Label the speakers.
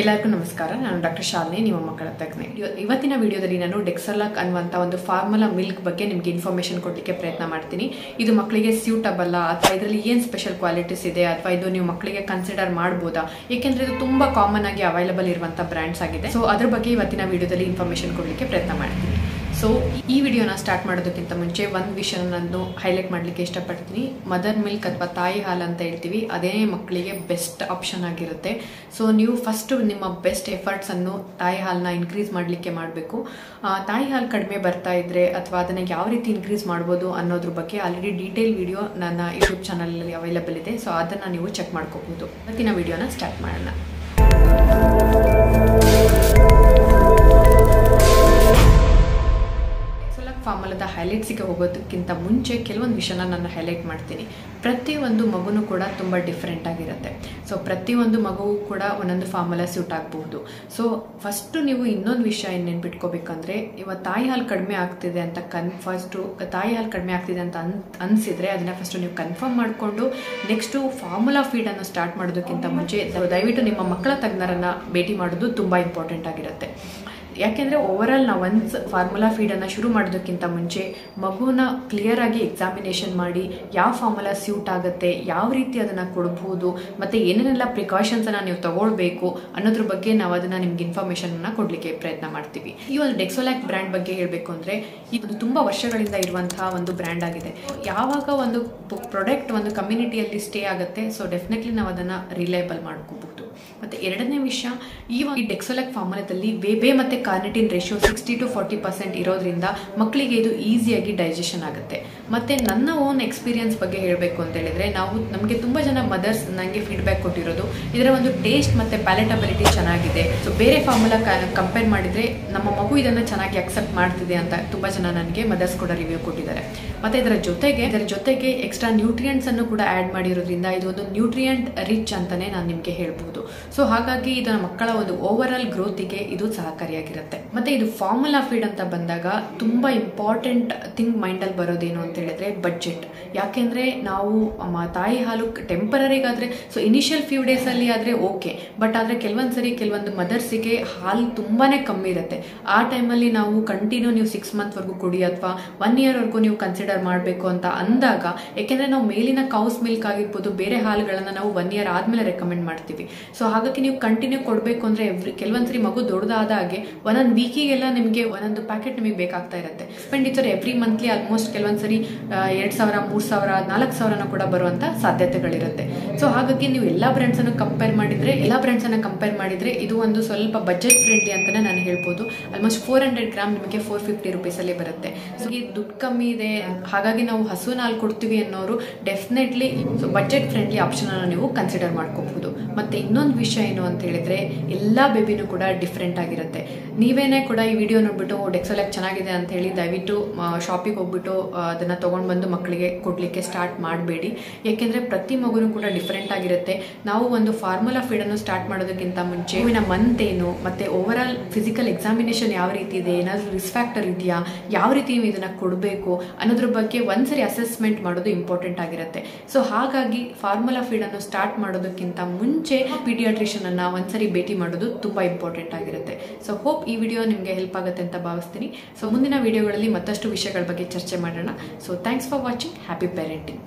Speaker 1: ಎಲ್ಲರಿಗೂ ನಮಸ್ಕಾರ. ನಾನು ಡಾಕ್ಟರ್ ಶಾಲಿನಿ, ನಿಮ್ಮ ಮಕ್ಕಳ ತಜ್ಞೆ. ಇವತ್ತಿನ ವಿಡಿಯೋದಲ್ಲಿ ನಾನು ಡೆಕ್ಸರ್ಲಾಕ್ ಅನ್ನುವಂಥ ಒಂದು ಫಾರ್ಮುಲಾ ಮಿಲ್ಕ್ ಬಗ್ಗೆ ನಿಮಗೆ ಇನ್ಫಾರ್ಮೇಷನ್ ಕೊಡಲಿಕ್ಕೆ ಪ್ರಯತ್ನ ಮಾಡ್ತೀನಿ. ಇದು ಮಕ್ಕಳಿಗೆ ಸ್ಯೂಟಬಲ್ ಅಥವಾ ಇದರಲ್ಲಿ ಏನು ಸ್ಪೆಷಲ್ ಕ್ವಾಲಿಟೀಸ್ ಇದೆ ಅಥವಾ ಇದು ನೀವು ಮಕ್ಕಳಿಗೆ ಕನ್ಸಿಡರ್ ಮಾಡ್ಬೋದಾ, ಏಕೆಂದರೆ ಇದು ತುಂಬ ಕಾಮನ್ ಆಗಿ ಅವೈಲಬಲ್ ಇರುವಂಥ ಬ್ರ್ಯಾಂಡ್ಸ್ ಆಗಿದೆ. ಸೊ ಅದ್ರ ಬಗ್ಗೆ ಇವತ್ತಿನ ವಿಡಿಯೋದಲ್ಲಿ ಇನ್ಫಾರ್ಮೇಷನ್ ಕೊಡಲಿಕ್ಕೆ ಪ್ರಯತ್ನ ಮಾಡ್ತೀನಿ. ಸೊ ಈ ವಿಡಿಯೋನ ಸ್ಟಾರ್ಟ್ ಮಾಡೋದಕ್ಕಿಂತ ಮುಂಚೆ ಒಂದು ವಿಷಯ ನಾನು ಹೈಲೈಟ್ ಮಾಡಲಿಕ್ಕೆ ಇಷ್ಟಪಡ್ತೀನಿ. ಮದರ್ ಮಿಲ್ಕ್ ಅಥವಾ ತಾಯಿ ಹಾಲು ಅಂತ ಹೇಳ್ತೀವಿ, ಅದೇ ಮಕ್ಕಳಿಗೆ ಬೆಸ್ಟ್ ಆಪ್ಷನ್ ಆಗಿರುತ್ತೆ. ಸೊ ನೀವು ಫಸ್ಟ್ ನಿಮ್ಮ ಬೆಸ್ಟ್ ಎಫರ್ಟ್ಸನ್ನು ತಾಯಿ ಹಾಲನ್ನ ಇನ್ಕ್ರೀಸ್ ಮಾಡಲಿಕ್ಕೆ ಮಾಡಬೇಕು. ತಾಯಿ ಹಾಲು ಕಡಿಮೆ ಬರ್ತಾ ಇದ್ರೆ ಅಥವಾ ಅದನ್ನು ಯಾವ ರೀತಿ ಇನ್ಕ್ರೀಸ್ ಮಾಡ್ಬೋದು ಅನ್ನೋದ್ರ ಬಗ್ಗೆ ಆಲ್ರೆಡಿ ಡೀಟೇಲ್ ವಿಡಿಯೋ ನನ್ನ ಯೂಟ್ಯೂಬ್ ಚಾನಲಲ್ಲಿ ಅವೈಲೇಬಲ್ ಇದೆ. ಸೊ ಅದನ್ನು ನೀವು ಚೆಕ್ ಮಾಡ್ಕೋಬಹುದು. ಇವತ್ತಿನ ವಿಡಿಯೋನ ಸ್ಟಾರ್ಟ್ ಮಾಡೋಣ. ಫಾರ್ಮುಲಾದ ಹೈಲೈಟ್ಸಿಗೆ ಹೋಗೋದಕ್ಕಿಂತ ಮುಂಚೆ ಕೆಲವೊಂದು ವಿಷಯನ ನಾನು ಹೈಲೈಟ್ ಮಾಡ್ತೀನಿ. ಪ್ರತಿಯೊಂದು ಮಗುನೂ ಕೂಡ ತುಂಬ ಡಿಫ್ರೆಂಟ್ ಆಗಿರುತ್ತೆ. ಸೊ ಪ್ರತಿಯೊಂದು ಮಗುವು ಕೂಡ ಒಂದೊಂದು ಫಾರ್ಮುಲಾ ಸ್ಯೂಟ್ ಆಗಬಹುದು. ಸೊ ಫಸ್ಟು ನೀವು ಇನ್ನೊಂದು ವಿಷಯ ಏನು ನೆನ್ಪಿಟ್ಕೋಬೇಕಂದ್ರೆ, ಇವತ್ತು ತಾಯಿ ಹಾಲು ಕಡಿಮೆ ಆಗ್ತಿದೆ ಅಂತ ತಾಯಿ ಹಾಲು ಕಡಿಮೆ ಆಗ್ತಿದೆ ಅಂತ ಅನಿಸಿದ್ರೆ ಅದನ್ನು ಫಸ್ಟು ನೀವು ಕನ್ಫರ್ಮ್ ಮಾಡಿಕೊಂಡು ನೆಕ್ಸ್ಟು ಫಾರ್ಮುಲಾ ಫೀಡನ್ನು ಸ್ಟಾರ್ಟ್ ಮಾಡೋದಕ್ಕಿಂತ ಮುಂಚೆ ದಯವಿಟ್ಟು ನಿಮ್ಮ ಮಕ್ಕಳ ತಜ್ಞರನ್ನು ಭೇಟಿ ಮಾಡೋದು ತುಂಬ ಇಂಪಾರ್ಟೆಂಟ್ ಆಗಿರುತ್ತೆ. ಯಾಕೆಂದರೆ ಓವರಾಲ್ ನಾವು ಒಂದು ಫಾರ್ಮುಲಾ ಫೀಡನ್ನು ಶುರು ಮಾಡೋದಕ್ಕಿಂತ ಮುಂಚೆ ಮಗುನ ಕ್ಲಿಯರಾಗಿ ಎಕ್ಸಾಮಿನೇಷನ್ ಮಾಡಿ ಯಾವ ಫಾರ್ಮುಲಾ ಸ್ಯೂಟ್ ಆಗುತ್ತೆ, ಯಾವ ರೀತಿ ಅದನ್ನು ಕೊಡ್ಬೋದು, ಮತ್ತು ಏನೇನೆಲ್ಲ ಪ್ರಿಕಾಷನ್ಸನ್ನು ನೀವು ತಗೊಳ್ಬೇಕು ಅನ್ನೋದ್ರ ಬಗ್ಗೆ ನಾವು ಅದನ್ನು ನಿಮ್ಗೆ ಇನ್ಫಾರ್ಮೇಷನ್ನ ಕೊಡಲಿಕ್ಕೆ ಪ್ರಯತ್ನ ಮಾಡ್ತೀವಿ. ಈ ಒಂದು ಡೆಕ್ಸೋಲಾಕ್ ಬ್ರ್ಯಾಂಡ್ ಬಗ್ಗೆ ಹೇಳಬೇಕು ಅಂದರೆ, ಇದು ತುಂಬ ವರ್ಷಗಳಿಂದ ಇರುವಂತಹ ಒಂದು ಬ್ರ್ಯಾಂಡ್ ಆಗಿದೆ. ಯಾವಾಗ ಒಂದು ಪ್ರಾಡಕ್ಟ್ ಒಂದು ಕಮ್ಯುನಿಟಿಯಲ್ಲಿ ಸ್ಟೇ ಆಗುತ್ತೆ, ಸೊ ಡೆಫಿನೆಟ್ಲಿ ನಾವು ಅದನ್ನು ರಿಲಯಬಲ್ ಮಾಡ್ಕೋಬಹುದು. ಮತ್ತು ಎರಡನೇ ವಿಷಯ, ಈ ಡೆಕ್ಸೋಲಾಕ್ ಫಾರ್ಮುಲಾದಲ್ಲಿ ಬೇಬೆ ಮತ್ತು ಕಾರ್ನಿಟಿನ್ ರೇಷಿಯೋ 60 to 40% ಇರೋದ್ರಿಂದ ಮಕ್ಕಳಿಗೆ ಇದು ಈಸಿಯಾಗಿ ಡೈಜೆಷನ್ ಆಗುತ್ತೆ. ಮತ್ತು ನನ್ನ ಓನ್ ಎಕ್ಸ್ಪೀರಿಯನ್ಸ್ ಬಗ್ಗೆ ಹೇಳಬೇಕು ಅಂತ ಹೇಳಿದ್ರೆ, ನಮಗೆ ತುಂಬ ಜನ ಮದರ್ಸ್ ನನಗೆ ಫೀಡ್ಬ್ಯಾಕ್ ಕೊಟ್ಟಿರೋದು ಇದರ ಒಂದು ಟೇಸ್ಟ್ ಮತ್ತು ಪ್ಯಾಲೆಟಬಿಲಿಟಿ ಚೆನ್ನಾಗಿದೆ. ಸೊ ಬೇರೆ ಫಾರ್ಮುಲಾ ಕಂಪೇರ್ ಮಾಡಿದರೆ ನಮ್ಮ ಮಗು ಇದನ್ನು ಚೆನ್ನಾಗಿ ಅಕ್ಸೆಪ್ಟ್ ಮಾಡ್ತಿದೆ ಅಂತ ತುಂಬ ಜನ ನನಗೆ ಮದರ್ಸ್ ಕೂಡ ರಿವ್ಯೂ ಕೊಟ್ಟಿದ್ದಾರೆ. ಮತ್ತು ಇದರ ಜೊತೆಗೆ ಎಕ್ಸ್ಟ್ರಾ ನ್ಯೂಟ್ರಿಯೆಂಟ್ಸ್ ಅನ್ನು ಕೂಡ ಆ್ಯಡ್ ಮಾಡಿರೋದ್ರಿಂದ ಇದು ಒಂದು ನ್ಯೂಟ್ರಿಯೆಂಟ್ ರಿಚ್ ಅಂತಲೇ ನಾನು ನಿಮಗೆ ಹೇಳ್ಬೋದು. ಸೊ ಹಾಗಾಗಿ ಇದರ ಮಕ್ಕಳ ಒಂದು ಓವರ್ ಆಲ್ ಗ್ರೋತಿಗೆ ಇದು ಸಹಕಾರಿಯಾಗಿರುತ್ತೆ. ಮತ್ತು ಇದು ಫಾರ್ಮುಲಾ ಫೀಡ್ ಅಂತ ಬಂದಾಗ ತುಂಬ ಇಂಪಾರ್ಟೆಂಟ್ ಥಿಂಗ್ ಮೈಂಡಲ್ಲಿ ಬರೋದೇನು ಅಂತ ಹೇಳಿದ್ರೆ ಬಡ್ಜೆಟ್. ಯಾಕೆಂದರೆ ನಾವು ತಾಯಿ ಹಾಲು ಟೆಂಪರರಿಗಾದರೆ ಸೊ ಇನಿಷಿಯಲ್ ಫ್ಯೂ ಡೇಸಲ್ಲಿ ಆದರೆ ಓಕೆ, ಬಟ್ ಆದರೆ ಕೆಲವೊಂದು ಮದರ್ಸಿಗೆ ಹಾಲು ತುಂಬಾ ಕಮ್ಮಿ ಇರುತ್ತೆ. ಆ ಟೈಮಲ್ಲಿ ನಾವು ಕಂಟಿನ್ಯೂ ನೀವು 6 monthsವರೆಗೂ ಕೊಡಿ ಅಥವಾ 1 yearವರೆಗೂ ನೀವು ಕನ್ಸಿಡರ್ ಮಾಡಬೇಕು ಅಂತ ಅಂದಾಗ, ಯಾಕೆಂದರೆ ನಾವು ಮೇಲಿನ ಕೌಸ್ ಮಿಲ್ಕ್ ಆಗಿರ್ಬೋದು ಬೇರೆ ಹಾಲುಗಳನ್ನು ನಾವು 1 year ಆದಮೇಲೆ ರೆಕಮೆಂಡ್ ಮಾಡ್ತೀವಿ. ಸೊ ಹಾಗಾಗಿ ನೀವು ಕಂಟಿನ್ಯೂ ಕೊಡಬೇಕು ಅಂದರೆ ಕೆಲವೊಂದ್ಸರಿ ಮಗು ದೊಡ್ಡದಾದ ಹಾಗೆ ಒಂದೊಂದು ವೀಕಿಗೆಲ್ಲ ನಿಮಗೆ ಒಂದೊಂದು ಪ್ಯಾಕೆಟ್ ನಿಮಗೆ ಬೇಕಾಗ್ತಾ ಇರುತ್ತೆ. ಎಕ್ಸ್ಪೆಂಡಿಚರ್ ಎವ್ರಿ ಮಂತ್ಲಿ ಆಲ್ಮೋಸ್ಟ್ ಕೆಲವೊಂದ್ಸರಿ 2,000, 3,000, 4,000 ಕೂಡ ಬರುವಂಥ ಸಾಧ್ಯತೆಗಳಿರುತ್ತೆ. ಸೊ ಹಾಗಾಗಿ ನೀವು ಎಲ್ಲ ಬ್ರ್ಯಾಂಡ್ಸನ್ನು ಕಂಪೇರ್ ಮಾಡಿದರೆ ಇದು ಒಂದು ಸ್ವಲ್ಪ ಬಜೆಟ್ ಫ್ರೆಂಡ್ಲಿ ಅಂತಲೇ ನಾನು ಹೇಳ್ಬೋದು. ಆಲ್ಮೋಸ್ಟ್ 400 ಗ್ರಾಮ್ ನಿಮಗೆ 450 ರೂಪೀಸಲ್ಲಿ ಬರುತ್ತೆ. ಸೊ ಈ ದುಡ್ಡು ಕಮ್ಮಿ ಇದೆ, ಹಾಗಾಗಿ ನಾವು ಹಸುವಿನ ಹಾಲು ಕೊಡ್ತೀವಿ ಅನ್ನೋರು ಡೆಫಿನೆಟ್ಲಿ ಸೊ ಬಜೆಟ್ ಫ್ರೆಂಡ್ಲಿ ಆಪ್ಷನನ್ನು ನೀವು ಕನ್ಸಿಡರ್ ಮಾಡ್ಕೋಬಹುದು. ಮತ್ತು ಇನ್ನೊಂದು ವಿಷಯ ಏನು ಅಂತ ಹೇಳಿದ್ರೆ, ಎಲ್ಲ ಬೇಬಿನೂ ಕೂಡ ಡಿಫ್ರೆಂಟ್ ಆಗಿರುತ್ತೆ. ನೀವೇನೇ ಕೂಡ ಈ ವಿಡಿಯೋ ನೋಡ್ಬಿಟ್ಟು ಡೆಕ್ಸೋಲಾಕ್ ಚೆನ್ನಾಗಿದೆ ಅಂತ ಹೇಳಿ ದಯವಿಟ್ಟು ಶಾಪಿಗೆ ಹೋಗ್ಬಿಟ್ಟು ಅದನ್ನು ತೊಗೊಂಡು ಬಂದು ಮಕ್ಕಳಿಗೆ ಕೊಡಲಿಕ್ಕೆ ಸ್ಟಾರ್ಟ್ ಮಾಡಬೇಡಿ. ಯಾಕೆಂದರೆ ಪ್ರತಿ ಮಗುನೂ ಕೂಡ ಡಿಫ್ರೆಂಟ್ ಆಗಿರುತ್ತೆ. ನಾವು ಒಂದು ಫಾರ್ಮುಲಾ ಫೀಡನ್ನು ಸ್ಟಾರ್ಟ್ ಮಾಡೋದಕ್ಕಿಂತ ಮುಂಚೆ ಮಗುವಿನ ಮಂತ್ ಏನು ಮತ್ತು ಓವರ್ ಆಲ್ ಫಿಸಿಕಲ್ ಎಕ್ಸಾಮಿನೇಷನ್ ಯಾವ ರೀತಿ ಇದೆ, ಏನಾದರೂ ರಿಸ್ಕ್ ಫ್ಯಾಕ್ಟರ್ ಇದೆಯಾ, ಯಾವ ರೀತಿ ನೀವು ಇದನ್ನು ಕೊಡಬೇಕು ಅನ್ನೋದ್ರ ಬಗ್ಗೆ ಒಂದ್ಸರಿ ಅಸೆಸ್ಮೆಂಟ್ ಮಾಡೋದು ಇಂಪಾರ್ಟೆಂಟ್ ಆಗಿರುತ್ತೆ. ಸೊ ಹಾಗಾಗಿ ಫಾರ್ಮುಲಾ ಫೀಡನ್ನು ಸ್ಟಾರ್ಟ್ ಮಾಡೋದಕ್ಕಿಂತ ಮುಂಚೆ ಪೀಡಿಯಾಟ್ರಿಷಿಯನ್ ಅನ್ನು ಒಂದ್ಸರಿ ಭೇಟಿ ಮಾಡೋದು ತುಂಬ ಇಂಪಾರ್ಟೆಂಟ್ ಆಗಿರುತ್ತೆ. ಸೊ ಹೋಪ್ ಈ ವಿಡಿಯೋ ನಿಮಗೆ ಹೆಲ್ಪ್ ಆಗುತ್ತೆ ಅಂತ ಭಾವಿಸ್ತೀನಿ. ಸೊ ಮುಂದಿನ ವಿಡಿಯೋಗಳಲ್ಲಿ ಮತ್ತಷ್ಟು ವಿಷಯಗಳ ಬಗ್ಗೆ ಚರ್ಚೆ ಮಾಡೋಣ. So thanks for watching. Happy parenting.